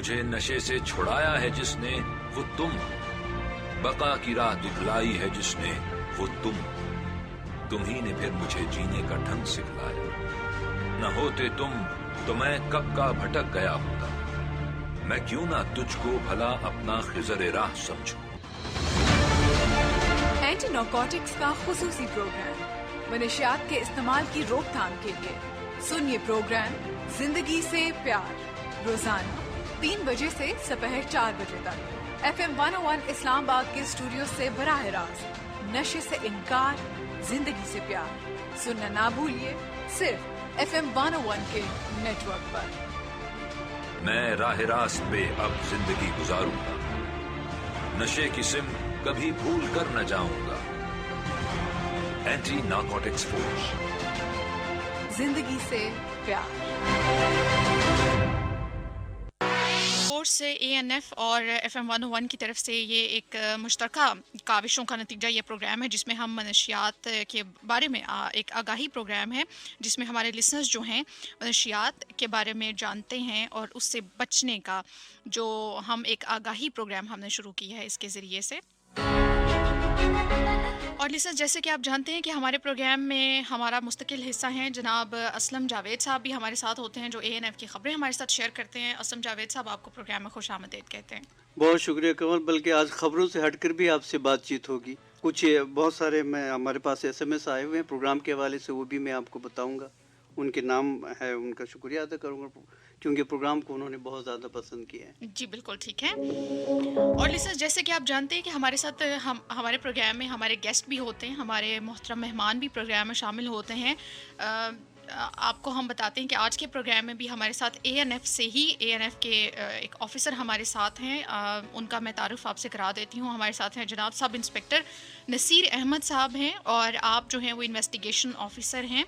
मुझे नशे से छुड़ाया है जिसने वो तुम, बका की राह दिखलाई है जिसने वो तुम ही ने फिर मुझे जीने का ढंग सिखलाया। न होते तुम तो मैं कब का भटक गया होता, मैं क्यों ना तुझको भला अपना खिजर राह समझूं। एंटी नारकोटिक्स का खुसूसी प्रोग्राम मनशियात के इस्तेमाल की रोकथाम के लिए सुनिए प्रोग्राम जिंदगी से प्यार रोजाना 3 बजे से दोपहर 4 बजे तक FM 101 इस्लामाबाद के स्टूडियो से बराह रास्त नशे से इनकार जिंदगी से प्यार सुनना ना भूलिए, सिर्फ FM 101 के नेटवर्क पर। मैं राह रास्त पे अब जिंदगी गुजारूंगा, नशे की सिम कभी भूल कर न जाऊंगा। एंटी नारकोटिक्स फोर्स, जिंदगी से प्यार। से ANF और FM 101 की तरफ से ये एक मुश्तरका काविशों का नतीजा ये प्रोग्राम है जिसमें हम मनशियात के बारे में एक आगाही प्रोग्राम है जिसमें हमारे लिसनर्स जो हैं मनशियात के बारे में जानते हैं और उससे बचने का जो हम एक आगाही प्रोग्राम हमने शुरू किया है इसके ज़रिए से। और लिसनर्स जैसे कि आप जानते हैं कि हमारे प्रोग्राम में हमारा मुस्तकिल हिस्सा हैं जनाब असलम जावेद साहब भी हमारे साथ होते हैं जो ANF की खबरें हमारे साथ शेयर करते हैं। असलम जावेद साहब आपको प्रोग्राम में खुश आमदीद कहते हैं। बहुत शुक्रिया कमल, बल्कि आज खबरों से हटकर भी आपसे बातचीत होगी। कुछ बहुत सारे हमारे पास SMS आए हुए हैं प्रोग्राम के हवाले से, वो भी मैं आपको बताऊंगा। उनके नाम है, उनका शुक्रिया अदा करूंगा क्योंकि प्रोग्राम को उन्होंने बहुत ज़्यादा पसंद किया है। जी बिल्कुल ठीक है। और लिसनर्स जैसे कि आप जानते हैं कि हमारे साथ हमारे प्रोग्राम में हमारे गेस्ट भी होते हैं, हमारे मोहतरम मेहमान भी प्रोग्राम में शामिल होते हैं। आपको हम बताते हैं कि आज के प्रोग्राम में भी हमारे साथ ANF से ही ANF के एक ऑफिसर हमारे साथ हैं। उनका मैं तारुफ आपसे करा देती हूँ। हमारे साथ हैं जनाब सब इंस्पेक्टर नसीर अहमद साहब हैं और आप जो हैं वो इन्वेस्टिगेशन ऑफिसर हैं,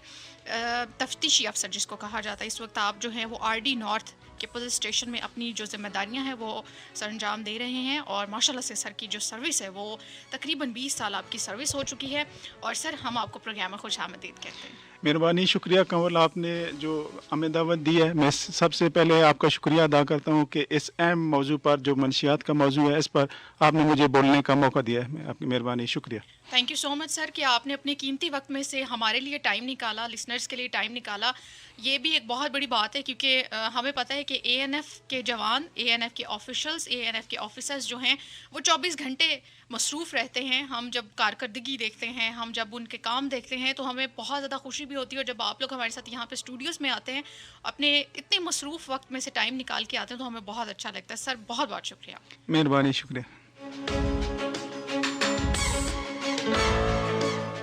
तफ्तीशी अफसर जिसको कहा जाता है। इस वक्त आप जो हैं वो RD नॉर्थ के पुलिस स्टेशन में अपनी जो जिम्मेदारियां हैं वो सर अंजाम दे रहे हैं और माशाल्लाह से सर की जो सर्विस है वो तकरीबन 20 साल आपकी सर्विस हो चुकी है। और सर हम आपको प्रोग्राम में खुश आमदीद कहते हैं। मेहरबानी, शुक्रिया कंवल, आपने जो हमें दावत दी है। मैं सबसे पहले आपका शुक्रिया अदा करता हूँ कि इस अहम मौजू पर जो मनशियात का मौजू है इस पर आपने मुझे बोलने का मौका दिया है। मैं आपकी मेहरबानी, शुक्रिया। Thank you so much sir कि आपने अपने कीमती वक्त में से हमारे लिए टाइम निकाला, लिसनर्स के लिए टाइम निकाला। ये भी एक बहुत बड़ी बात है क्योंकि हमें पता है कि ANF के जवान, ANF के ऑफिशल्स, ANF के ऑफिसर्स जो हैं वो 24 घंटे मसरूफ़ रहते हैं। हम जब कारकर्दगी देखते हैं, हम जब उनके काम देखते हैं तो हमें बहुत ज़्यादा खुशी भी होती है। और जब आप लोग हमारे साथ यहाँ पे स्टूडियोज़ में आते हैं अपने इतने मसरूफ़ वक्त में से टाइम निकाल के आते हैं तो हमें बहुत अच्छा लगता है। सर बहुत बहुत शुक्रिया। मेहरबानी, शुक्रिया।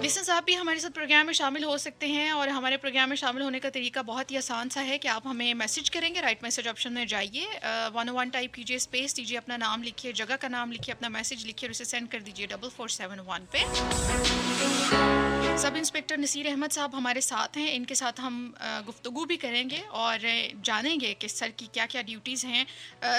लिसन साहब भी हमारे साथ प्रोग्राम में शामिल हो सकते हैं और हमारे प्रोग्राम में शामिल होने का तरीका बहुत ही आसान सा है कि आप हमें मैसेज करेंगे, राइट मैसेज ऑप्शन में जाइए, 101 टाइप कीजिए, स्पेस दीजिए, अपना नाम लिखिए, जगह का नाम लिखिए, अपना मैसेज लिखिए और उसे सेंड कर दीजिए 4471 पे। सब इंस्पेक्टर नसीर अहमद साहब हमारे साथ हैं, इनके साथ हम गुफ्तगू भी करेंगे और जानेंगे कि सर की क्या क्या ड्यूटीज़ हैं।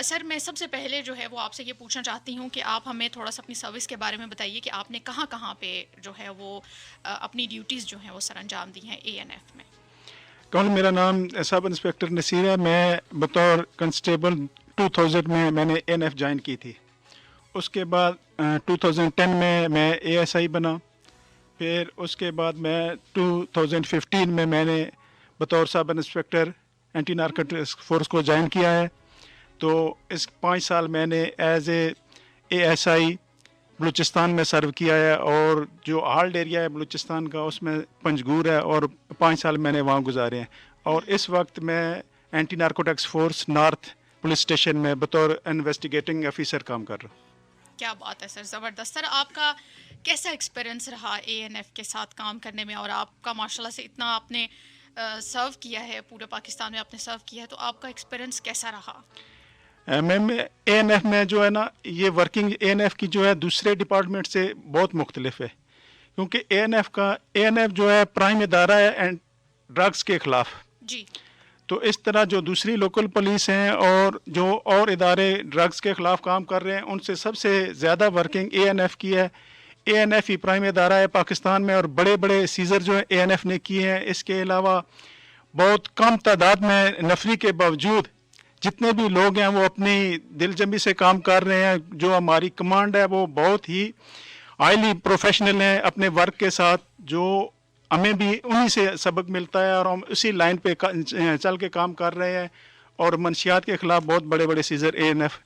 सर मैं सबसे पहले जो है वो आपसे ये पूछना चाहती हूँ कि आप हमें थोड़ा सा अपनी सर्विस के बारे में बताइए कि आपने कहाँ कहाँ पे जो है वो अपनी ड्यूटीज़ जो हैं वो सर अंजाम दी हैं ANF में। कौन, मेरा नाम सब इंस्पेक्टर नसीर है। मैं बतौर कांस्टेबल 2000 में मैंने ANF ज्वाइन की थी। उसके बाद 2010 में मैं ASI बना। फिर उसके बाद मैं 2015 में मैंने बतौर sub inspector anti narcotics force को ज्वाइन किया है। तो इस 5 साल मैंने एज ASI बलूचिस्तान में सर्व किया है और जो हाल्ड एरिया है बलूचिस्तान का उसमें पंजगूर है और 5 साल मैंने वहाँ गुजारे हैं। और इस वक्त मैं anti narcotics force north police station में बतौर इन्वेस्टिगेटिंग ऑफिसर काम कर रहा हूँ। क्या बात है सर, ज़बरदस्त। सर आपका कैसा एक्सपीरियंस रहा ANF के साथ काम करने में? और आपका माशाल्लाह से इतना आपने सर्व किया है, पूरे पाकिस्तान में आपने सर्व किया है, तो आपका एक्सपीरियंस कैसा रहा? मैम ANF में जो है ना, ये वर्किंग ANF की जो है दूसरे डिपार्टमेंट से बहुत मुख्तलिफ है क्योंकि ANF जो है प्राइम इदारा है एंड ड्रग्स के ख़िलाफ़ जी। तो इस तरह जो दूसरी लोकल पुलिस हैं और जो और इदारे ड्रग्स के ख़िलाफ़ काम कर रहे हैं उनसे सबसे ज़्यादा वर्किंग ANF की है। ANF ही प्राइम इदारा है पाकिस्तान में और बड़े बड़े सीज़र जो है ANF ने किए हैं। इसके अलावा बहुत कम तादाद में नफरी के बावजूद जितने भी लोग हैं वो अपनी दिलजमी से काम कर रहे हैं। जो हमारी कमांड है वो बहुत ही हाईली प्रोफेशनल है अपने वर्क के साथ, जो हमें भी उन्हीं से सबक मिलता है और हम उसी लाइन पे चल के काम कर रहे हैं और मनशियात के खिलाफ बहुत बड़े बड़े सीजर ANF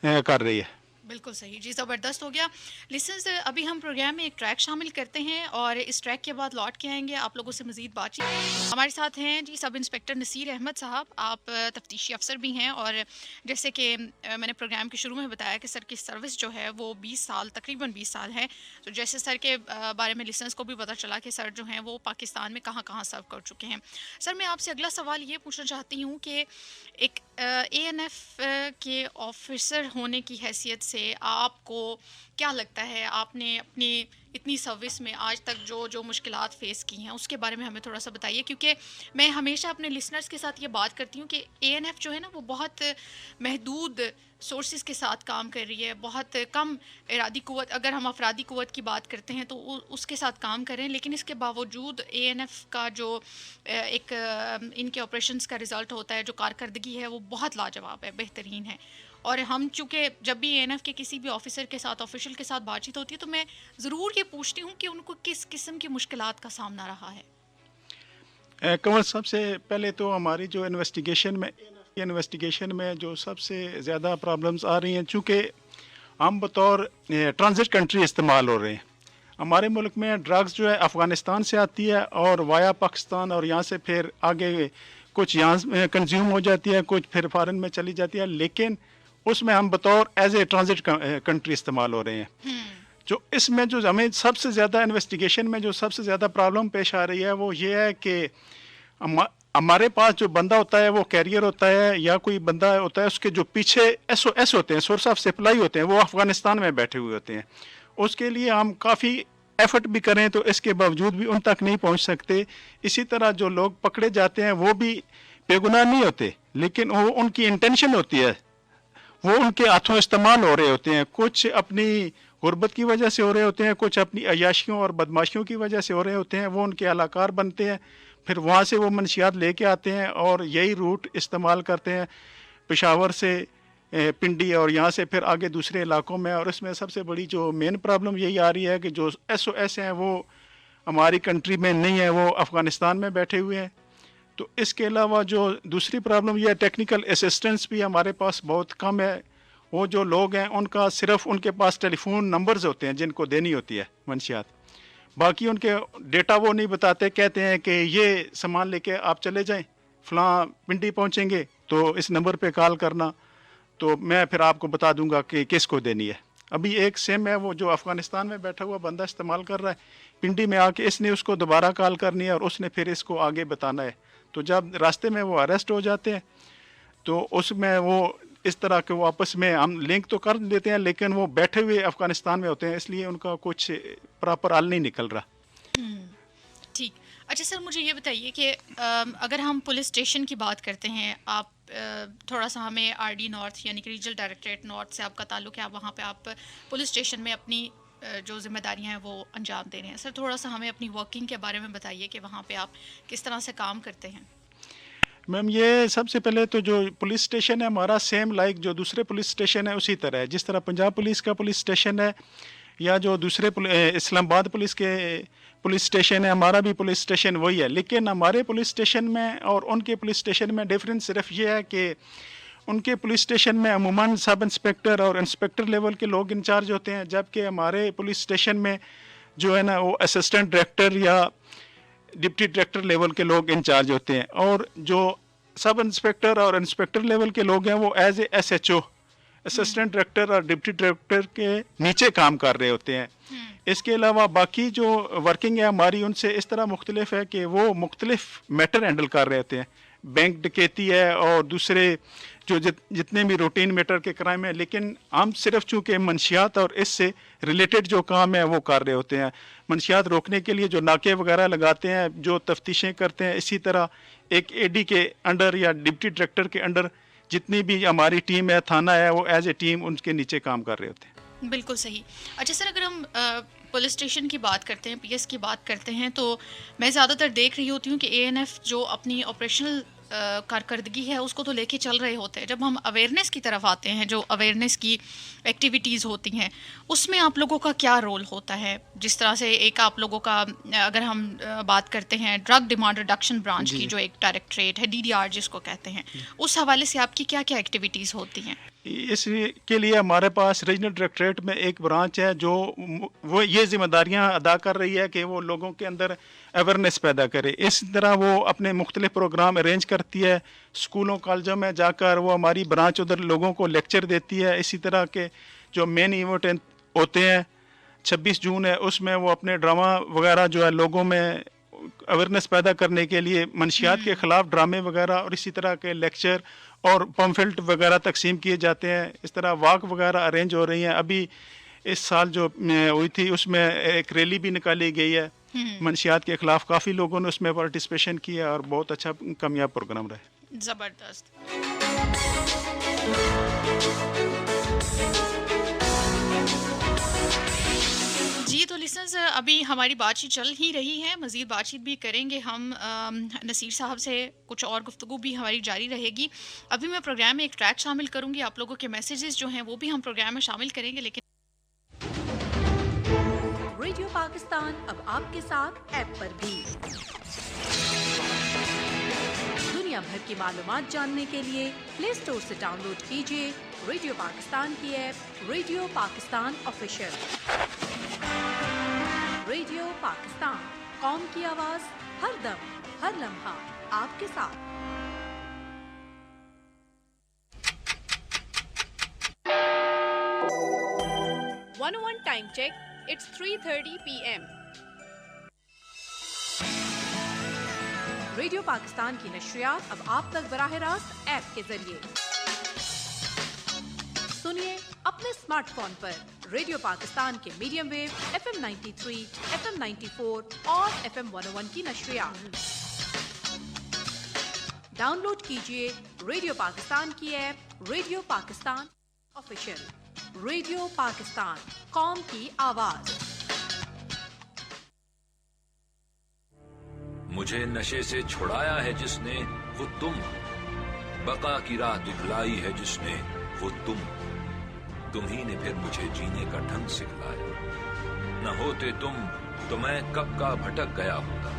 कर रही है। बिल्कुल सही जी, ज़बरदस्त हो गया। लिसनर्स, अभी हम प्रोग्राम में एक ट्रैक शामिल करते हैं और इस ट्रैक के बाद लौट के आएंगे आप लोगों से मज़ीद बातचीत। हमारे साथ हैं जी सब इंस्पेक्टर नसीर अहमद साहब, आप तफ्तीशी अफसर भी हैं और जैसे कि मैंने प्रोग्राम के शुरू में बताया कि सर की सर्विस जो है वो 20 साल तकरीबन 20 साल है। तो जैसे सर के बारे में लिसनर्स को भी पता चला कि सर जो हैं वो पाकिस्तान में कहाँ कहाँ सर्व कर चुके हैं। सर मैं आपसे अगला सवाल ये पूछना चाहती हूँ कि एक ANF के ऑफिसर होने की हैसियत से आपको क्या लगता है, आपने अपनी इतनी सर्विस में आज तक जो मुश्किलात फेस की हैं उसके बारे में हमें थोड़ा सा बताइए, क्योंकि मैं हमेशा अपने लिसनर्स के साथ ये बात करती हूँ कि ANF जो है ना वो बहुत महदूद सोर्सेज के साथ काम कर रही है, बहुत कम इरादी क़ुव्वत, अगर हम अफरादी क़ुव्वत की बात करते हैं तो उसके साथ काम करें, लेकिन इसके बावजूद ANF का जो एक इनके ऑपरेशंस का रिज़ल्ट होता है, जो कारकर्दगी है वो बहुत लाजवाब है, बेहतरीन है। और हम चूँकि जब भी ANF के किसी भी ऑफिसर के साथ, ऑफिशियल के साथ बातचीत होती है तो मैं ज़रूर ये पूछती हूँ कि उनको किस किस्म की मुश्किलात का सामना रहा है। कंवल, सबसे पहले तो हमारी जो इन्वेस्टिगेशन में जो सबसे ज़्यादा प्रॉब्लम्स आ रही हैं, चूँकि हम बतौर ट्रांजिट कंट्री इस्तेमाल हो रहे हैं। हमारे मुल्क में ड्रग्स जो है अफ़गानिस्तान से आती है और वाया पाकिस्तान, और यहाँ से फिर आगे कुछ यहाँ कंज्यूम हो जाती है, कुछ फिर फ़ॉरेन में चली जाती है, लेकिन उसमें हम बतौर एज ए ट्रांजिट कंट्री इस्तेमाल हो रहे हैं। जो इसमें जो हमें सबसे ज़्यादा इन्वेस्टिगेशन में जो सबसे ज़्यादा प्रॉब्लम पेश आ रही है वो ये है कि हमारे पास जो बंदा होता है वो कैरियर होता है या कोई बंदा होता है, उसके जो पीछे SOS होते हैं, सोर्स ऑफ सप्लाई होते हैं, वो अफ़गानिस्तान में बैठे हुए होते हैं। उसके लिए हम काफ़ी एफर्ट भी करें तो इसके बावजूद भी उन तक नहीं पहुंच सकते। इसी तरह जो लोग पकड़े जाते हैं वो भी बेगुनाह नहीं होते, लेकिन वो उनकी इंटेंशन होती है, वो उनके हाथों इस्तेमाल हो रहे होते हैं। कुछ अपनी गुर्बत की वजह से हो रहे होते हैं, कुछ अपनी अयाशियों और बदमाशियों की वजह से हो रहे होते हैं। वो उनके अलाकार बनते हैं, फिर वहाँ से वो मनशियात लेके आते हैं और यही रूट इस्तेमाल करते हैं पेशावर से पिंडी और यहाँ से फिर आगे दूसरे इलाकों में। और इसमें सबसे बड़ी जो मेन प्रॉब्लम यही आ रही है कि जो SOS हैं वो हमारी कंट्री में नहीं है, वो अफ़गानिस्तान में बैठे हुए हैं। तो इसके अलावा जो दूसरी प्रॉब्लम ये है, टेक्निकल असिस्टेंस भी हमारे पास बहुत कम है। वो जो लोग हैं उनका सिर्फ उनके पास टेलीफोन नंबर्स होते हैं जिनको देनी होती है मंशियात, बाकी उनके डेटा वो नहीं बताते। कहते हैं कि ये सामान लेके आप चले जाएं, फ़लाँ पिंडी पहुंचेंगे तो इस नंबर पे कॉल करना, तो मैं फिर आपको बता दूंगा कि किसको देनी है। अभी एक सिम है वो जो अफ़गानिस्तान में बैठा हुआ बंदा इस्तेमाल कर रहा है, पिंडी में आके इसने उसको दोबारा कॉल करनी है और उसने फिर इसको आगे बताना है। तो जब रास्ते में वो अरेस्ट हो जाते हैं तो उसमें वो इस तरह के वो आपस में हम लिंक तो कर देते हैं, लेकिन वो बैठे हुए अफ़गानिस्तान में होते हैं, इसलिए उनका कुछ प्रॉपर हल नहीं निकल रहा। ठीक। अच्छा सर, मुझे ये बताइए कि अगर हम पुलिस स्टेशन की बात करते हैं, आप थोड़ा सा हमें RD नॉर्थ यानी कि रीजनल डायरेक्टरेट नॉर्थ से आपका ताल्लुक़ है, आप वहाँ पे आप पुलिस स्टेशन में अपनी जो ज़िम्मेदारियाँ हैं वो अंजाम दे रहे हैं। सर थोड़ा सा हमें अपनी वर्किंग के बारे में बताइए कि वहाँ पे आप किस तरह से काम करते हैं। मैम, ये सबसे पहले तो जो पुलिस स्टेशन है हमारा सेम लाइक जो दूसरे पुलिस स्टेशन है उसी तरह है। जिस तरह पंजाब पुलिस का पुलिस स्टेशन है या जो दूसरे इस्लामाबाद पुलिस के पुलिस स्टेशन है, हमारा भी पुलिस स्टेशन वही है। लेकिन हमारे पुलिस स्टेशन में और उनके पुलिस स्टेशन में डिफरेंस सिर्फ ये है कि उनके पुलिस स्टेशन में अमूमन सब इंस्पेक्टर और इंस्पेक्टर लेवल के लोग इंचार्ज होते हैं, जबकि हमारे पुलिस स्टेशन में जो है ना वो असिस्टेंट डायरेक्टर या डिप्टी डायरेक्टर लेवल के लोग इंचार्ज होते हैं। और जो सब इंस्पेक्टर और इंस्पेक्टर लेवल के लोग हैं वो as a SHO assistant director और डिप्टी डायरेक्टर के नीचे काम कर रहे होते हैं। इसके अलावा बाकी जो वर्किंग है हमारी उनसे इस तरह मुख्तलिफ है कि वो मुख्तलिफ मैटर हैंडल कर रहे होते हैं। बैंक डकैती है और दूसरे जो जितने भी रूटीन मैटर के क्राइम है, लेकिन हम सिर्फ चूँकि मंशियात और इससे रिलेटेड जो काम है वो कर रहे होते हैं। मंशियात रोकने के लिए जो नाके वगैरह लगाते हैं, जो तफ्तीशें करते हैं, इसी तरह एक AD के अंडर या डिप्टी डायरेक्टर के अंडर जितनी भी हमारी टीम है, थाना है, वो एज ए टीम उनके नीचे काम कर रहे होते हैं। बिल्कुल सही। अच्छा सर, अगर हम पुलिस स्टेशन की बात करते हैं, PS की बात करते हैं, तो मैं ज़्यादातर देख रही होती हूँ कि ANF जो अपनी ऑपरेशनल کارکردگی ہے اس کو تو لے کے چل رہے ہوتے ہیں. جب ہم اویئرنیس کی طرف آتے ہیں, جو اویئرنیس کی ایکٹیویٹیز ہوتی ہیں, اس میں آپ لوگوں کا کیا رول ہوتا ہے؟ جس طرح سے ایک آپ لوگوں کا, اگر ہم بات کرتے ہیں ڈرگ ڈیمانڈ ریڈکشن برانچ کی, جو ایک ڈائریکٹریٹ ہے DDR جس کو کہتے ہیں, اس حوالے سے آپ کی کیا کیا ایکٹیویٹیز ہوتی ہیں؟ اس کے لیے ہمارے پاس ریجنل ڈائریکٹریٹ میں ایک برانچ ہے جو وہ یہ ذمہ داریاں ادا کر رہی ہے کہ وہ لوگوں کے اندر اویئرنیس پیدا کرے. اس طرح وہ اپنے مختلف پروگرام ارینج کرتی ہے. اسکولوں کالجوں میں جا کر وہ ہماری برانچ ادھر لوگوں کو لیکچر دیتی ہے. اسی طرح کے جو مین ایونٹ ہوتے ہیں, 26 جون ہے, اس میں وہ اپنے ڈرامہ وغیرہ جو ہے لوگوں میں اویئرنیس پیدا کرنے کے لیے منشیات کے خلاف ڈرامے وغیرہ اور اسی طرح کے لیکچر اور پمفلٹ وغیرہ تقسیم کیے جاتے ہیں. اس طرح واک وغیرہ ارینج ہو رہی ہیں. ابھی اس سال جو ہوئی تھی اس میں ایک ریلی بھی نکالی گئی ہے منشیات کے خلاف. کافی لوگوں نے اس میں پارٹیسپیشن کیا اور بہت اچھا کامیاب پروگرام رہے. زبردست. جی تو لسنرز, ابھی ہماری بات چیت چل ہی رہی ہے, مزید بات چیت بھی کریں گے ہم. نصیر صاحب سے کچھ اور گفتگو بھی ہماری جاری رہے گی. ابھی میں پروگرام میں ایک ٹریک شامل کروں گی, آپ لوگوں کے میسیجز جو ہیں وہ بھی ہم پروگرام میں شامل کریں گے. لیکن ریڈیو پاکستان اب آپ کے ساتھ ایپ پر بھی. دنیا بھر کی معلومات جاننے کے لیے پلے اسٹور سے ڈاؤن لوڈ کیجیے ریڈیو پاکستان کی app, radio Pakistan official. Radio Pakistan, قوم کی آواز, ہر دم ہر لمحہ آپ کے ساتھ. One time check. It's 3:30 PM. Radio Pakistan کی نشریات اب آپ تک براہ راست ایپ کے ذریعے. سنیے اپنے اسمارٹ فون پر ریڈیو پاکستان کے میڈیم ویو FM 93, FM 94 اور FM 101 کی نشریات. ڈاؤن لوڈ کیجیے ریڈیو پاکستان کی app, radio Pakistan official. Radio Pakistan, قوم کی آواز. مجھے نشے سے چھڑایا ہے جس نے وہ تم, بقا کی راہ دکھلائی ہے جس نے وہ تم ہی نے پھر مجھے جینے کا ڈھنگ سکھلایا. نہ ہوتے تم تو میں کب کا بھٹک گیا ہوتا,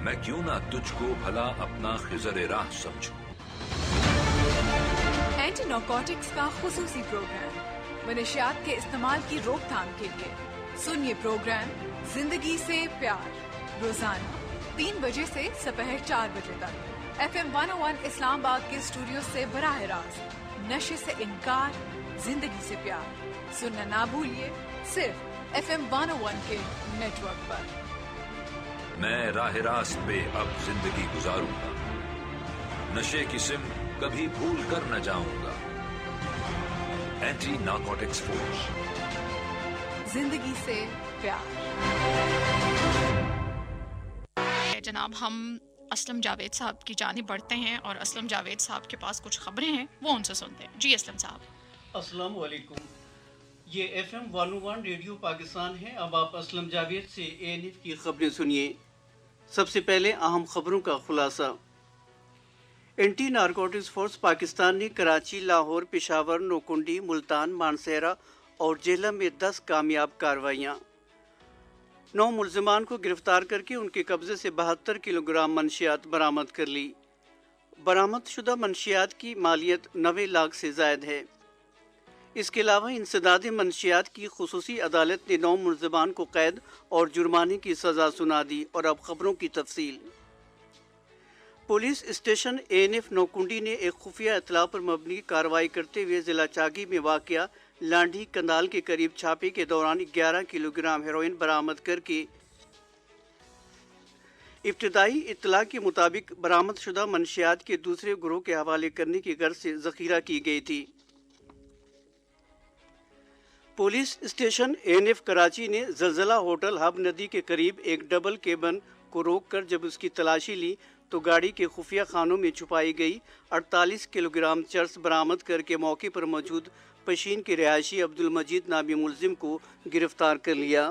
میں کیوں نہ تجھ کو بھلا اپنا خضر راہ سمجھوں. اینٹی نارکوٹکس کا خصوصی پروگرام منشیات کے استعمال کی روک تھام کے لیے. سنیے پروگرام زندگی سے پیار, روزانہ 3 بجے سے دوپہر 4 بجے تک. FM 101 اسلام آباد کے اسٹوڈیو سے براہ راست. نشے سے انکار, زندگی سے پیار. سننا نہ بھولیے, صرف FM 101 کے نیٹ ورک پر. میں راہ راست پہ اب زندگی گزاروں گا, نشے کی سم کبھی بھول کر نہ جاؤں گا. اینٹی نارکوٹکس فورس, زندگی سے پیار. جناب ہم اسلم جاوید صاحب کی جانب بڑھتے ہیں اور اسلم جاوید صاحب کے پاس کچھ خبریں ہیں, وہ ان سے سنتے ہیں. جی اسلم صاحب. السلام علیکم, یہ FM 101 ریڈیو پاکستان ہے. اب آپ اسلم جاوید سے ANF کی خبریں سنیے. سب سے پہلے اہم خبروں کا خلاصہ. اینٹی نارکوٹکس فورس پاکستان نے کراچی, لاہور, پشاور, نوکنڈی, ملتان, مانسہرہ اور جہلم میں 10 کامیاب کارروائیاں. 9 ملزمان کو گرفتار کر کے ان کے قبضے سے 72 کلو گرام منشیات برآمد کر لی. برآمد شدہ منشیات کی مالیت 90 لاکھ سے زائد ہے. اس کے علاوہ انسداد منشیات کی خصوصی عدالت نے 9 ملزمان کو قید اور جرمانے کی سزا سنا دی. اور اب خبروں کی تفصیل. پولیس اسٹیشن ANF نوکنڈی نے ایک خفیہ اطلاع پر مبنی کارروائی کرتے ہوئے ضلع چاگی میں واقع لانڈھی کندال کے قریب چھاپے کے دوران 11 کلو گرام ہیروئن برآمد کر کے ابتدائی اطلاع کے مطابق برآمد شدہ منشیات کے دوسرے گروہ کے حوالے کرنے کی غرض سے ذخیرہ کی گئی تھی. پولیس اسٹیشن ANF کراچی نے زلزلہ ہوٹل ہب ندی کے قریب ایک ڈبل کیبن کو روک کر جب اس کی تلاشی لی تو گاڑی کے خفیہ خانوں میں چھپائی گئی 48 کلو گرام چرس برآمد کر کے موقع پر موجود پشین کے رہائشی عبد المجید نامی ملزم کو گرفتار کر لیا.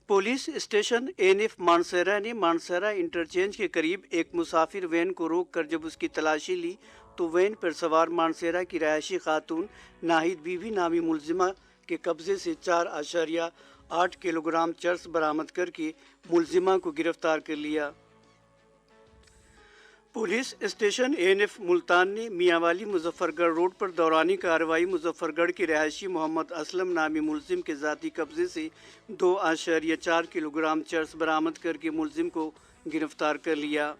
पुलिस स्टेशन एनएफ मानसरा ने मानसरा इंटरचेंज के करीब एक मुसाफिर वैन को रोककर जब उसकी तलाशी ली तो वैन पर सवार मानसरा की रहायशी खातून नाहिद बीवी नामी मुलजिमा के कब्जे से 4.8 किलोग्राम चर्स बरामद करके मुलजिमा को गिरफ्तार कर लिया। पुलिस स्टेशन एनएफ मुल्तान ने मियांवाली मुजफ्फरगढ़ रोड पर दौरानी कार्रवाई मुजफ्फरगढ़ के रहायशी मोहम्मद असलम नामी मुलजिम के ज़ाती कब्जे से 2.4 किलोग्राम चर्स बरामद करके मुलजिम को गिरफ्तार कर लिया।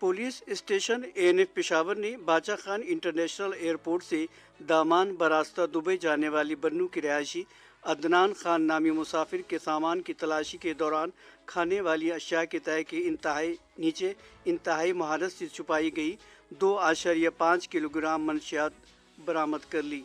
पुलिस स्टेशन एनएफ पेशावर ने बाचा खान इंटरनेशनल एयरपोर्ट से दामान बरास्ता दुबई जाने वाली बन्नू की रहायशी अदनान खान नामी मुसाफिर के सामान की तलाशी के दौरान खाने वाली अशिया के तय के इंतहाई महारत से छुपाई गई 2.5 किलोग्राम मंशियात बरामद कर ली।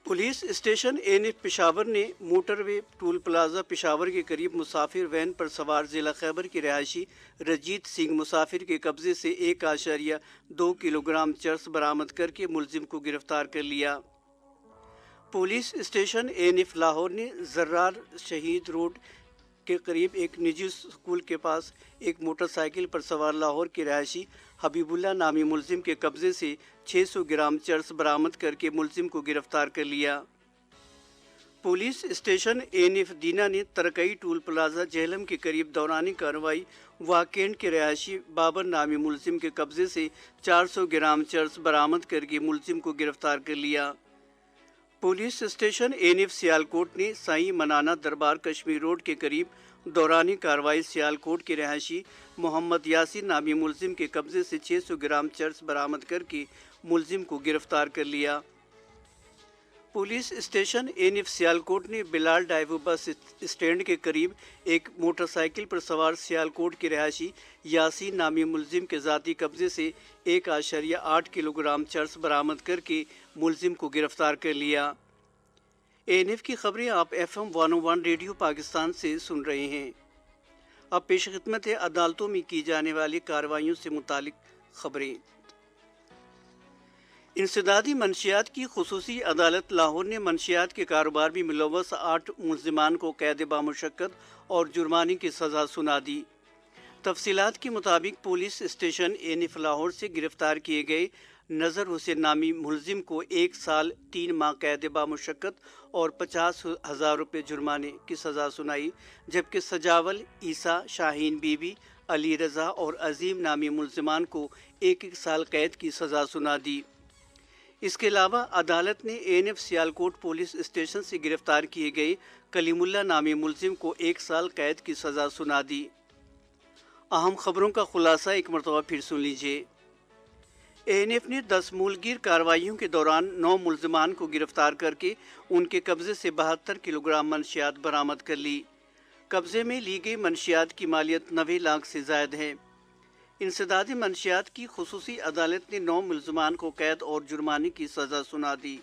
पुलिस स्टेशन एनएफ पेशावर ने मोटरवे टोल प्लाजा पेशावर के करीब मुसाफिर वैन पर सवार जिला खैबर की रहायशी रजीत सिंह मुसाफिर के कब्जे से 1.2 किलोग्राम चर्स बरामद करके मुलजिम को गिरफ्तार कर लिया। पुलिस स्टेशन एनएफ लाहौर ने जर्रार शहीद रोड के करीब एक निजी स्कूल के पास एक मोटरसाइकिल पर सवार लाहौर के रहायशी हबीबुल्ला नामी मुलजिम के कब्जे से 600 ग्राम चर्स बरामद करके मुलजिम को गिरफ्तार कर लिया। पुलिस स्टेशन एनएफ दीना ने तरकई टोल प्लाजा जेहलम के करीब दौरानी कार्रवाई वाकेंड के रहायशी बाबर नामी मुलजिम के कब्जे से 400 ग्राम चर्स बरामद करके मुलजिम को गिरफ्तार कर लिया। पुलिस स्टेशन एनएफ सियालकोट ने साई मनाना दरबार कश्मीर रोड के करीब दौरानी कार्रवाई सियालकोट के रहायशी मोहम्मद यासिर नामी मुलजिम के कब्जे से 600 ग्राम चर्स बरामद करके मुलजिम को गिरफ्तार कर लिया। पुलिस स्टेशन एनएफ सियालकोट ने बिलाल डाइवो बस स्टैंड के करीब एक मोटरसाइकिल पर सवार सियालकोट के रहायशी यासीन नामी मुलजिम के ज़ाती कब्जे से 1.8 किलोग्राम चर्स बरामद करके मुलजिम को गिरफ्तार कर लिया। एनएफ की खबरें आप FM 101 रेडियो पाकिस्तान से सुन रहे हैं। अब पेश खिदमत है अदालतों में की जाने वाली कार्रवाइयों से मुतालिक खबरें। इंसदादी मंशियात की खुसूसी अदालत लाहौर ने मंशियात के कारोबार में मुलव्वस 8 मुल्ज़िमान को कैद बामुशक्कत और जुर्माने की सज़ा सुना दी। तफसीलात के मुताबिक पुलिस स्टेशन एनएफ लाहौर से गिरफ्तार किए गए नज़र हुसैन नामी मुलजिम को 1 साल 3 माह कैद बामुशक्कत और 50,000 रुपये जुर्माने की सज़ा सुनाई, जबकि सजावल, ईसा, शाहीन बीबी, अली रज़ा और अजीम नामी मुल्ज़िमान को 1 साल कैद की सज़ा सुना दी। इसके अलावा अदालत ने एनएफ सियालकोट पुलिस स्टेशन से गिरफ्तार किए गए कलीमुल्ला नामी मुलजिम को 1 साल कैद की सज़ा सुना दी। अहम खबरों का खुलासा एक मरतबा फिर सुन लीजिए। एएनएफ ने 10 मूलगीर कार्रवाइयों के दौरान 9 मुल्ज़िमान को गिरफ्तार करके उनके कब्जे से 72 किलोग्राम मंशियात बरामद कर ली। कब्जे में ली गई मंशियात की मालियत 90 लाख से ज़ायद है। इंसदादी मंशियात की खुसूसी अदालत ने 9 मुल्ज़िमान को कैद और जुर्माने की सज़ा सुना दी।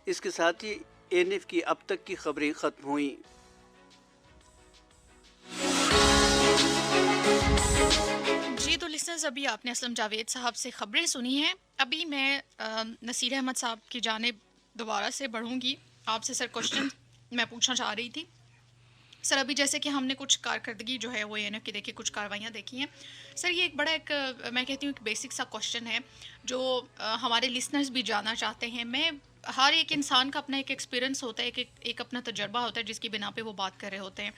इसके साथ ही एएनएफ की अब तक की खबरें ख़त्म हुई। जी तो लिसनर्स, अभी आपने असलम जावेद साहब से ख़बरें सुनी हैं। अभी मैं नसीर अहमद साहब की जानिब दोबारा से बढ़ूँगी। आपसे सर क्वेश्चन मैं पूछना चाह रही थी। सर अभी जैसे कि हमने कुछ कारकर्दगी जो है वो एएनएफ की देखी, कुछ कार्रवाइयाँ देखी हैं। सर ये एक बड़ा मैं कहती हूँ एक बेसिक सा क्वेश्चन है जो हमारे लिसनर्स भी जानना चाहते हैं। हर एक इंसान का अपना एक एक्सपीरियंस होता है, एक अपना तजर्बा होता है जिसकी बिना पे वो बात कर रहे होते हैं।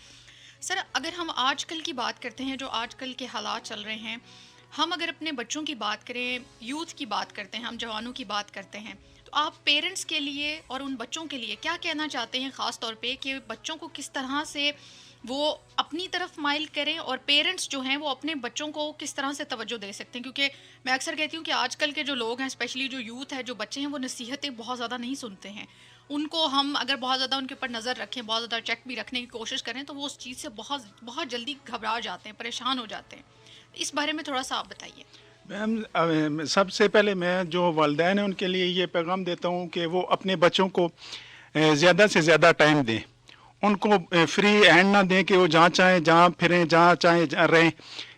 सर अगर हम आजकल की बात करते हैं, जो आजकल के हालात चल रहे हैं, हम अगर अपने बच्चों की बात करें, यूथ की बात करते हैं, हम जवानों की बात करते हैं, तो आप पेरेंट्स के लिए और उन बच्चों के लिए क्या कहना चाहते हैं, ख़ास तौर पे कि बच्चों को किस तरह से वो अपनी तरफ माइल करें और पेरेंट्स जो हैं वो अपने बच्चों को किस तरह से तवज्जो दे सकते हैं? क्योंकि मैं अक्सर कहती हूँ कि आजकल के जो लोग हैं, स्पेशली जो यूथ है, जो बच्चे हैं, वो नसीहतें बहुत ज़्यादा नहीं सुनते हैं। उनको हम अगर बहुत ज़्यादा उनके ऊपर नज़र रखें, बहुत ज़्यादा चेक भी रखने की कोशिश करें, तो वो उस चीज़ से बहुत जल्दी घबरा जाते हैं, परेशान हो जाते हैं। इस बारे में थोड़ा सा आप बताइए। मैम सबसे पहले मैं जो वालिदैन हैं उनके लिए ये पैगाम देता हूँ कि वो अपने बच्चों को ज़्यादा से ज़्यादा टाइम दें, उनको फ्री हैंड ना दें कि वो जहाँ चाहें जहाँ फिरें, जहाँ चाहें जहाँ रहें।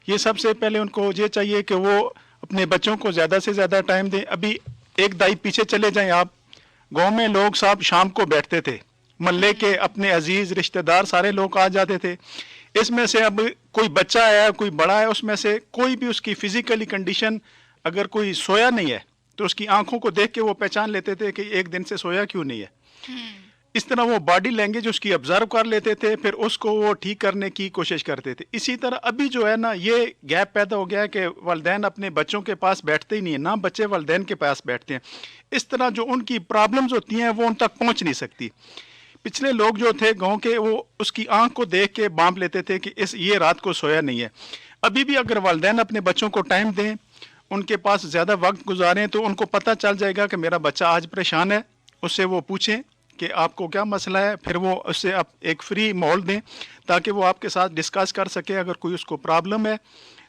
ये सबसे पहले उनको ये चाहिए कि वो अपने बच्चों को ज़्यादा से ज़्यादा टाइम दें। अभी एक दाई पीछे चले जाएं आप, गांव में लोग साहब शाम को बैठते थे, محلے کے اپنے عزیز رشتہ دار سارے لوگ آ جاتے تھے. اس میں سے اب کوئی بچہ ہے کوئی بڑا ہے, اس میں سے کوئی بھی اس کی فزیکلی کنڈیشن اگر کوئی سویا نہیں ہے تو اس کی آنکھوں کو دیکھ کے وہ پہچان لیتے تھے کہ ایک دن سے سویا کیوں نہیں ہے. اس طرح وہ باڈی لینگویج اس کی آبزرو کر لیتے تھے, پھر اس کو وہ ٹھیک کرنے کی کوشش کرتے تھے. اسی طرح ابھی جو ہے نا یہ گیپ پیدا ہو گیا ہے کہ والدین اپنے بچوں کے پاس بیٹھتے ہی نہیں ہیں, نہ بچے والدین کے پاس بیٹھتے ہیں. اس طرح جو ان کی پرابلمز ہوتی ہیں وہ ان تک پہنچ نہیں سکتی. پچھلے لوگ جو تھے گاؤں کے وہ اس کی آنکھ کو دیکھ کے بانپ لیتے تھے کہ یہ رات کو سویا نہیں ہے. ابھی بھی اگر والدین اپنے بچوں کو ٹائم دیں, ان کے پاس زیادہ وقت گزاریں, تو ان کو پتہ چل جائے گا کہ میرا بچہ آج پریشان ہے. اس سے وہ پوچھیں کہ آپ کو کیا مسئلہ ہے, پھر وہ اس سے آپ ایک فری ماحول دیں تاکہ وہ آپ کے ساتھ ڈسکس کر سکے. اگر کوئی اس کو پرابلم ہے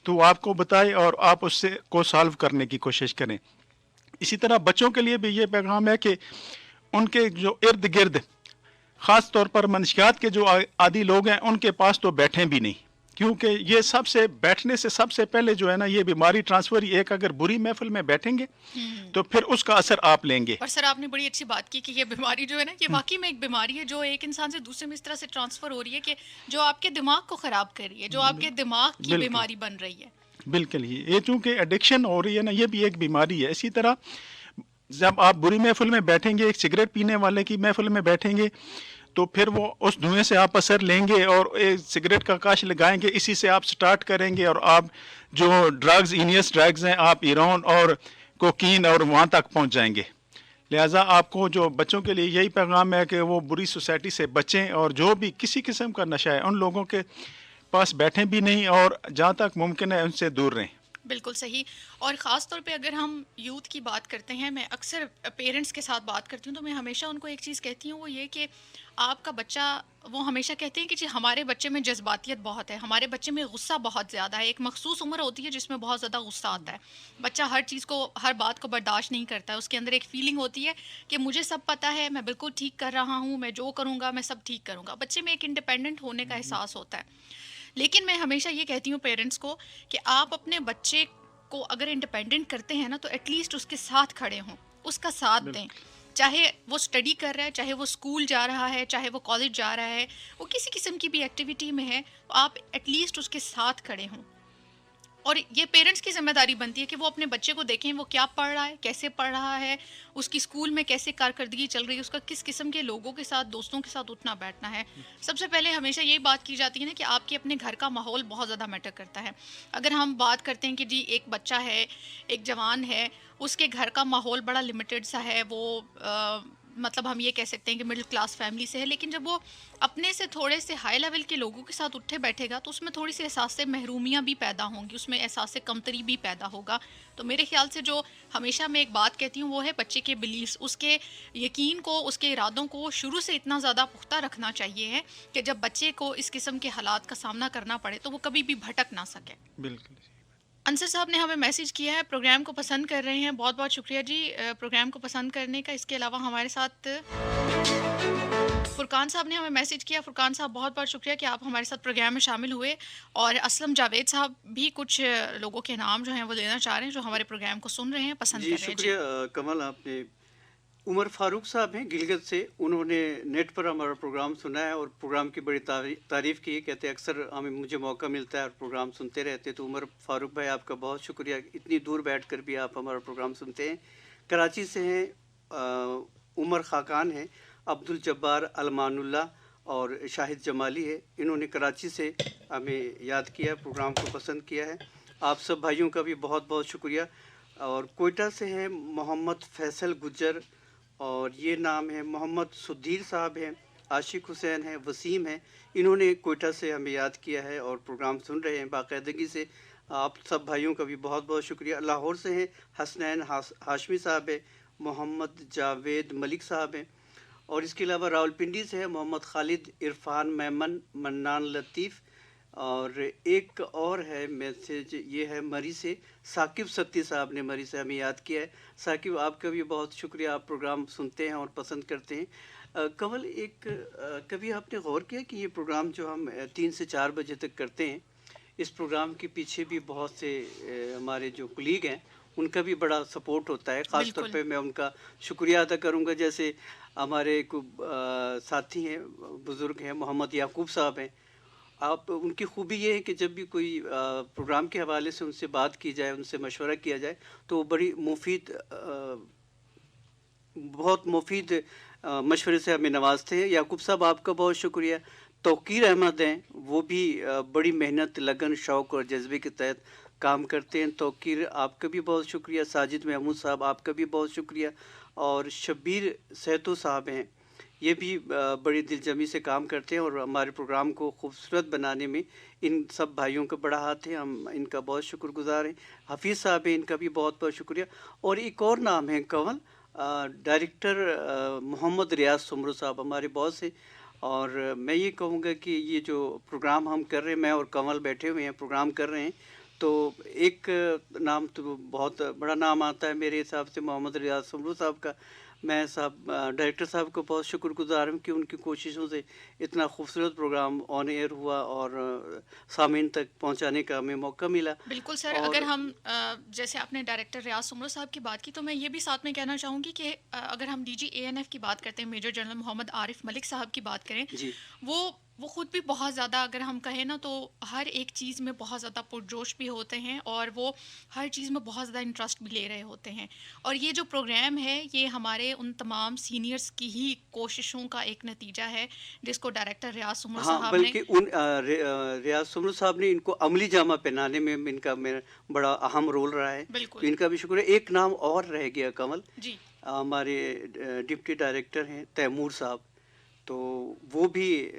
تو وہ آپ کو بتائے اور آپ اس سے کو سالو کرنے کی کوشش کریں. اسی طرح بچوں کے لیے بھی یہ پیغام ہے کہ ان کے جو ارد گرد خاص طور پر منشیات کے جو عادی لوگ ہیں ان کے پاس تو بیٹھیں بھی نہیں, کیونکہ یہ سب سے بیٹھنے سے سب سے پہلے جو ہے نا یہ بیماری ٹرانسفر, ایک اگر بری محفل میں بیٹھیں گے تو پھر اس کا اثر آپ لیں گے. اور سر آپ نے بڑی اچھی بات کی کہ یہ بیماری جو ہے نا یہ واقعی میں ایک بیماری ہے جو ایک انسان سے دوسرے میں اس طرح سے ٹرانسفر ہو رہی ہے کہ جو آپ کے دماغ کو خراب کر رہی ہے, جو آپ کے دماغ کی بیماری بن رہی ہے. بالکل ہی, یہ چونکہ ایڈکشن ہو رہی ہے نا یہ بھی ایک بیماری ہے. اسی طرح جب آپ بری محفل میں بیٹھیں گے, ایک سگریٹ پینے والے کی محفل میں بیٹھیں گے تو پھر وہ اس دھوئیں سے آپ اثر لیں گے اور ایک سگریٹ کا کاش لگائیں گے, اسی سے آپ سٹارٹ کریں گے اور آپ جو ڈرگز اینیس ڈرگز ہیں آپ ایرون اور کوکین اور وہاں تک پہنچ جائیں گے. لہٰذا آپ کو جو بچوں کے لیے یہی پیغام ہے کہ وہ بری سوسائٹی سے بچیں اور جو بھی کسی قسم کا نشہ ہے ان لوگوں کے پاس بیٹھیں بھی نہیں اور جہاں تک ممکن ہے ان سے دور رہیں. بالکل صحیح. اور خاص طور پہ اگر ہم یوتھ کی بات کرتے ہیں, میں اکثر پیرنٹس کے ساتھ بات کرتی ہوں تو میں ہمیشہ ان کو ایک چیز کہتی ہوں, وہ یہ کہ آپ کا بچہ, وہ ہمیشہ کہتے ہیں کہ جی ہمارے بچے میں جذباتیت بہت ہے, ہمارے بچے میں غصہ بہت زیادہ ہے. ایک مخصوص عمر ہوتی ہے جس میں بہت زیادہ غصہ آتا ہے. بچہ ہر چیز کو, ہر بات کو برداشت نہیں کرتا ہے. اس کے اندر ایک فیلنگ ہوتی ہے کہ مجھے سب پتہ ہے, میں بالکل ٹھیک کر رہا ہوں, میں جو کروں گا میں سب ٹھیک کروں گا. بچے میں ایک انڈیپینڈنٹ ہونے کا احساس ہوتا ہے. لیکن میں ہمیشہ یہ کہتی ہوں پیرنٹس کو کہ آپ اپنے بچے کو اگر انڈیپینڈنٹ کرتے ہیں نا تو ایٹ لیسٹ اس کے ساتھ کھڑے ہوں, اس کا ساتھ دیں. چاہے وہ اسٹڈی کر رہا ہے, چاہے وہ اسکول جا رہا ہے, چاہے وہ کالج جا رہا ہے, وہ کسی قسم کی بھی ایکٹیویٹی میں ہے, تو آپ ایٹ لیسٹ اس کے ساتھ کھڑے ہوں. اور یہ پیرنٹس کی ذمہ داری بنتی ہے کہ وہ اپنے بچے کو دیکھیں وہ کیا پڑھ رہا ہے, کیسے پڑھ رہا ہے, اس کی اسکول میں کیسے کارکردگی چل رہی ہے, اس کا کس قسم کے لوگوں کے ساتھ, دوستوں کے ساتھ اٹھنا بیٹھنا ہے. سب سے پہلے ہمیشہ یہی بات کی جاتی ہے نا کہ آپ کے اپنے گھر کا ماحول بہت زیادہ میٹر کرتا ہے. اگر ہم بات کرتے ہیں کہ جی ایک بچہ ہے, ایک جوان ہے, اس کے گھر کا ماحول بڑا لمیٹڈ سا ہے, وہ مطلب ہم یہ کہہ سکتے ہیں کہ مڈل کلاس فیملی سے ہے, لیکن جب وہ اپنے سے تھوڑے سے ہائی لیول کے لوگوں کے ساتھ اٹھے بیٹھے گا تو اس میں تھوڑی سی احساس محرومیاں بھی پیدا ہوں گی, اس میں احساس کمتری بھی پیدا ہوگا. تو میرے خیال سے جو ہمیشہ میں ایک بات کہتی ہوں وہ ہے بچے کے بلیفس, اس کے یقین کو, اس کے ارادوں کو شروع سے اتنا زیادہ پختہ رکھنا چاہیے ہے کہ جب بچے کو اس قسم کے حالات کا سامنا کرنا پڑے تو وہ کبھی بھی بھٹک نہ سکے. بالکل. انصر صاحب نے ہمیں میسیج کیا ہے, پروگرام کو پسند کر رہے ہیں, بہت بہت شکریہ جی پروگرام کو پسند کرنے کا. اس کے علاوہ ہمارے ساتھ فرقان صاحب نے ہمیں میسیج کیا. فرقان صاحب بہت بہت شکریہ کہ آپ ہمارے ساتھ پروگرام میں شامل ہوئے. اور اسلم جاوید صاحب بھی کچھ لوگوں کے نام جو ہیں وہ دینا چاہ رہے ہیں جو ہمارے پروگرام کو سن رہے ہیں, پسند کر رہے ہیں. شکریہ کمل. آپ نے عمر فاروق صاحب ہیں گلگت سے, انہوں نے نیٹ پر ہمارا پروگرام سنا ہے اور پروگرام کی بڑی تعریف کی ہے. کہتے ہیں اکثر ہمیں مجھے موقع ملتا ہے اور پروگرام سنتے رہتے. تو عمر فاروق بھائی آپ کا بہت شکریہ, اتنی دور بیٹھ کر بھی آپ ہمارا پروگرام سنتے ہیں. کراچی سے ہیں عمر خاقان ہیں, عبد الجبار المان اللہ اور شاہد جمالی ہے. انہوں نے کراچی سے ہمیں یاد کیا, پروگرام کو پسند کیا ہے. آپ سب بھائیوں کا بھی بہت بہت شکریہ. اور کوئٹہ سے ہیں محمد فیصل گجر, اور یہ نام ہے محمد سدھیر صاحب ہیں, عاشق حسین ہیں, وسیم ہیں. انہوں نے کوئٹہ سے ہمیں یاد کیا ہے اور پروگرام سن رہے ہیں باقاعدگی سے. آپ سب بھائیوں کا بھی بہت بہت شکریہ. لاہور سے ہیں حسنین ہاشمی صاحب ہیں, محمد جاوید ملک صاحب ہیں. اور اس کے علاوہ راولپنڈی سے ہے محمد خالد, عرفان میمن, منان لطیف. اور ایک اور ہے میسیج, یہ ہے مری سے ثاقب ستی صاحب نے مری سے ہمیں یاد کیا ہے. ثاقب آپ کا بھی بہت شکریہ, آپ پروگرام سنتے ہیں اور پسند کرتے ہیں. کنول, ایک کبھی آپ نے غور کیا کہ یہ پروگرام جو ہم 3 سے 4 بجے تک کرتے ہیں, اس پروگرام کے پیچھے بھی بہت سے ہمارے جو کلیگ ہیں ان کا بھی بڑا سپورٹ ہوتا ہے. خاص طور پہ میں ان کا شکریہ ادا کروں گا. جیسے ہمارے ساتھی ہیں, بزرگ ہیں, محمد یعقوب صاحب ہیں. آپ ان کی خوبی یہ ہے کہ جب بھی کوئی پروگرام کے حوالے سے ان سے بات کی جائے, ان سے مشورہ کیا جائے تو وہ بڑی بہت مفید مشورے سے ہمیں نوازتے ہیں. یعقوب صاحب آپ کا بہت شکریہ. توقیر احمد ہیں, وہ بھی بڑی محنت, لگن, شوق اور جذبے کے تحت کام کرتے ہیں. توقیر آپ کا بھی بہت شکریہ. ساجد محمود صاحب آپ کا بھی بہت شکریہ. اور شبیر سہتو صاحب ہیں, یہ بھی بڑی دل جمی سے کام کرتے ہیں اور ہمارے پروگرام کو خوبصورت بنانے میں ان سب بھائیوں کا بڑا ہاتھ ہے. ہم ان کا بہت شکر گزار ہیں. حفیظ صاحب ہیں, ان کا بھی بہت بہت شکریہ. اور ایک اور نام ہے کنول, ڈائریکٹر محمد ریاض سمرو صاحب ہمارے باس ہیں. اور میں یہ کہوں گا کہ یہ جو پروگرام ہم کر رہے ہیں, میں اور کنول بیٹھے ہوئے ہیں پروگرام کر رہے ہیں, تو ایک نام تو بہت بڑا نام آتا ہے میرے حساب سے محمد ریاض سمرو صاحب کا. میں ڈائریکٹر صاحب کو بہت شکر گزار ہوں کہ ان کی کوششوں سے اتنا خوبصورت پروگرام آن ایئر ہوا اور سامعین تک پہنچانے کا ہمیں موقع ملا. بالکل سر, اگر ہم جیسے آپ نے ڈائریکٹر ریاض سمرو صاحب کی بات کی, تو میں یہ بھی ساتھ میں کہنا چاہوں گی کہ اگر ہم DG ANF کی بات کرتے ہیں, میجر جنرل محمد عارف ملک صاحب کی بات کریں, جی وہ خود بھی بہت زیادہ, اگر ہم کہیں نا, تو ہر ایک چیز میں بہت زیادہ پرجوش بھی ہوتے ہیں اور وہ ہر چیز میں بہت زیادہ انٹرسٹ بھی لے رہے ہوتے ہیں. اور یہ جو پروگرام ہے یہ ہمارے ان تمام سینئرز کی ہی کوششوں کا ایک نتیجہ ہے جس کو ڈائریکٹر ریاض سمرو صاحب نے, بلکہ ریاض سمرو صاحب نے ان کو عملی جامہ پہنانے میں ان کا بڑا اہم رول رہا ہے. بالکل, ان کا بھی شکر ہے. ایک نام اور رہ گیا کنول, جی, ہمارے ڈپٹی ڈائریکٹر ہیں تیمور صاحب, تو وہ بھی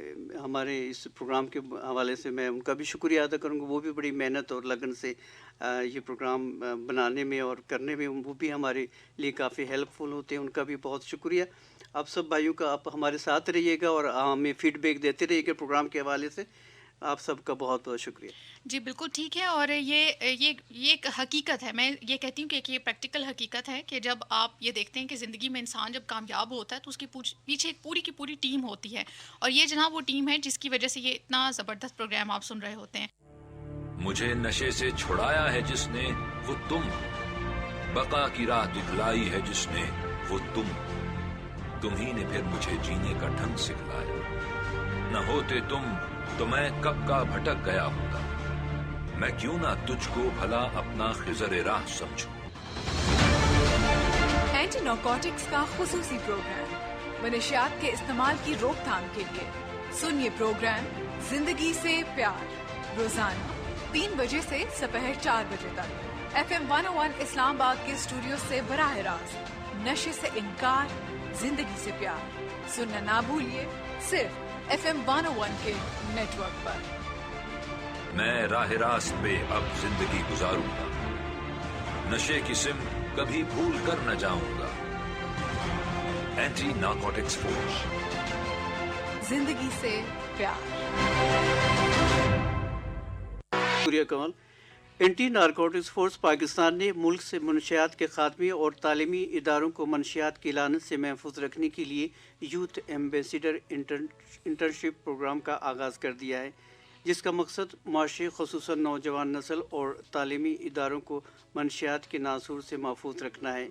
ہمارے اس پروگرام کے حوالے سے میں ان کا بھی شکریہ ادا کروں گا. وہ بھی بڑی محنت اور لگن سے یہ پروگرام بنانے میں اور کرنے میں وہ بھی ہمارے لیے کافی ہیلپ فل ہوتے ہیں. ان کا بھی بہت شکریہ. آپ سب بھائیوں کا آپ ہمارے ساتھ رہیے گا اور ہمیں فیڈ بیک دیتے رہیے گا پروگرام کے حوالے سے. آپ سب کا بہت بہت شکریہ. جی بالکل ٹھیک ہے. اور یہ ایک حقیقت ہے, میں یہ کہتی ہوں کہ یہ پریکٹیکل حقیقت ہے کہ جب آپ یہ دیکھتے ہیں کہ زندگی میں انسان جب کامیاب ہوتا ہے تو اس کے پیچھے ایک پوری کی پوری ٹیم ہوتی ہے, اور یہ جناب وہ ٹیم ہے جس کی وجہ سے یہ اتنا زبردست پروگرام آپ سن رہے ہوتے ہیں. مجھے نشے سے چھڑایا ہے جس نے وہ تم, بقا کی راہ دکھلائی ہے جس نے وہ تمہیں نے پھر مجھے جینے کا ڈھنگ سکھلایا. نہ ہوتے تم تو میں کب کا بھٹک گیا ہوتا, میں کیوں نہ تجھ کو بھلا اپنا خضر راہ سمجھوں. اینٹی نارکوٹکس کا خصوصی پروگرام منشیات کے استعمال کی روک تھام کے لیے. سنیے پروگرام زندگی سے پیار, روزانہ 3 بجے سے دوپہر 4 بجے تک FM 101 اسلام آباد کے اسٹوڈیو سے براہ راست. نشے سے انکار, زندگی سے پیار. سننا نہ بھولیے, صرف FM 101 کے نیٹ ورک پر. میں راہ راست پہ اب زندگی گزاروں گا, نشے کی سم کبھی بھول کر نہ جاؤں گا. اینٹی نارکوٹکس فورس, زندگی سے پیار. شکریہ کنول. اینٹی نارکوٹکس فورس پاکستان نے ملک سے منشیات کے خاتمے اور تعلیمی اداروں کو منشیات کی لعنت سے محفوظ رکھنے کے لیے یوتھ ایمبیسیڈر انٹرنشپ پروگرام کا آغاز کر دیا ہے, جس کا مقصد معاشرے خصوصاً نوجوان نسل اور تعلیمی اداروں کو منشیات کے ناصور سے محفوظ رکھنا ہے.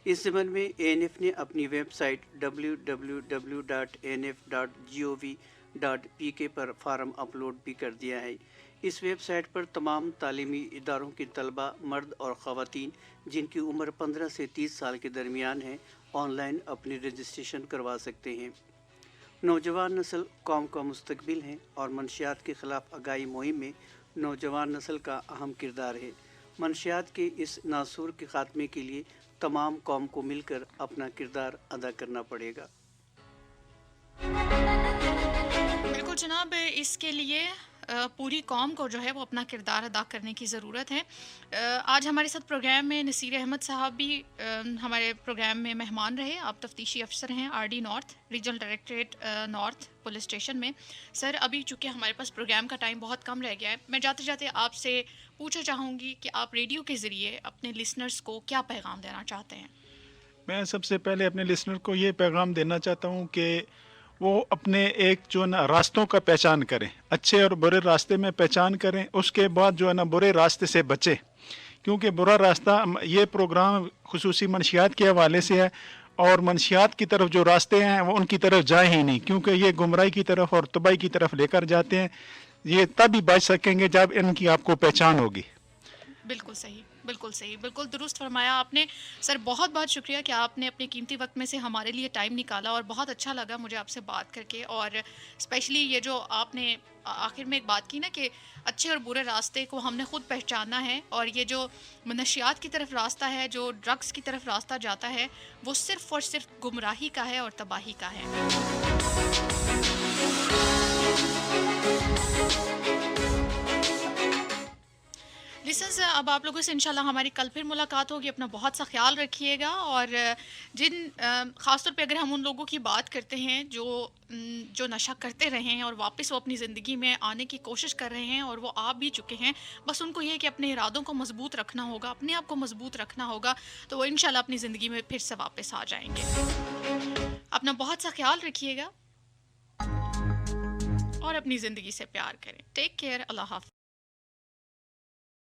اس ضمن میں ANF نے اپنی ویب سائٹ www.anf.gov.pk پر فارم اپلوڈ بھی کر دیا ہے. اس ویب سائٹ پر تمام تعلیمی اداروں کے طلبہ, مرد اور خواتین جن کی عمر 15 سے 30 سال کے درمیان ہے, آن لائن اپنی رجسٹریشن کروا سکتے ہیں. نوجوان نسل قوم کا مستقبل ہے اور منشیات کے خلاف آگاہی مہم میں نوجوان نسل کا اہم کردار ہے. منشیات کے اس ناصور کے خاتمے کے لیے تمام قوم کو مل کر اپنا کردار ادا کرنا پڑے گا. بالکل جناب, اس کے لیے پوری قوم کو جو ہے وہ اپنا کردار ادا کرنے کی ضرورت ہے. آج ہمارے ساتھ پروگرام میں نصیر احمد صاحب بھی ہمارے پروگرام میں مہمان رہے. آپ تفتیشی افسر ہیں RD north, regional directorate north police station میں. سر, ابھی چونکہ ہمارے پاس پروگرام کا ٹائم بہت کم رہ گیا ہے, میں جاتے جاتے آپ سے پوچھنا چاہوں گی کہ آپ ریڈیو کے ذریعے اپنے لسنرز کو کیا پیغام دینا چاہتے ہیں؟ میں سب سے پہلے اپنے لسنر کو یہ پیغام دینا چاہتا ہوں کہ وہ اپنے ایک جو ہے نا راستوں کا پہچان کریں، اچھے اور برے راستے میں پہچان کریں، اس کے بعد جو ہے نا برے راستے سے بچیں، کیونکہ برا راستہ، یہ پروگرام خصوصی منشیات کے حوالے سے ہے، اور منشیات کی طرف جو راستے ہیں وہ ان کی طرف جائیں ہی نہیں، کیونکہ یہ گمراہی کی طرف اور تباہی کی طرف لے کر جاتے ہیں. یہ تب ہی بچ سکیں گے جب ان کی آپ کو پہچان ہوگی. بالکل صحیح، بالکل صحیح، بالکل درست فرمایا آپ نے. سر بہت بہت شکریہ کہ آپ نے اپنے قیمتی وقت میں سے ہمارے لیے ٹائم نکالا، اور بہت اچھا لگا مجھے آپ سے بات کر کے. اور اسپیشلی یہ جو آپ نے آخر میں ایک بات کی نا کہ اچھے اور برے راستے کو ہم نے خود پہچاننا ہے، اور یہ جو منشیات کی طرف راستہ ہے، جو ڈرگس کی طرف راستہ جاتا ہے، وہ صرف اور صرف گمراہی کا ہے اور تباہی کا ہے. لسنز، اب آپ لوگوں سے انشاءاللہ ہماری کل پھر ملاقات ہوگی. اپنا بہت سا خیال رکھیے گا. اور خاص طور پہ اگر ہم ان لوگوں کی بات کرتے ہیں جو نشہ کرتے رہے ہیں اور واپس وہ اپنی زندگی میں آنے کی کوشش کر رہے ہیں، اور وہ آ بھی چکے ہیں، بس ان کو یہ کہ اپنے ارادوں کو مضبوط رکھنا ہوگا، اپنے آپ کو مضبوط رکھنا ہوگا، تو وہ انشاءاللہ اپنی زندگی میں پھر سے واپس آ جائیں گے. اپنا بہت سا خیال رکھیے گا اور اپنی زندگی سے پیار کریں. Take care. اللہ حافظ.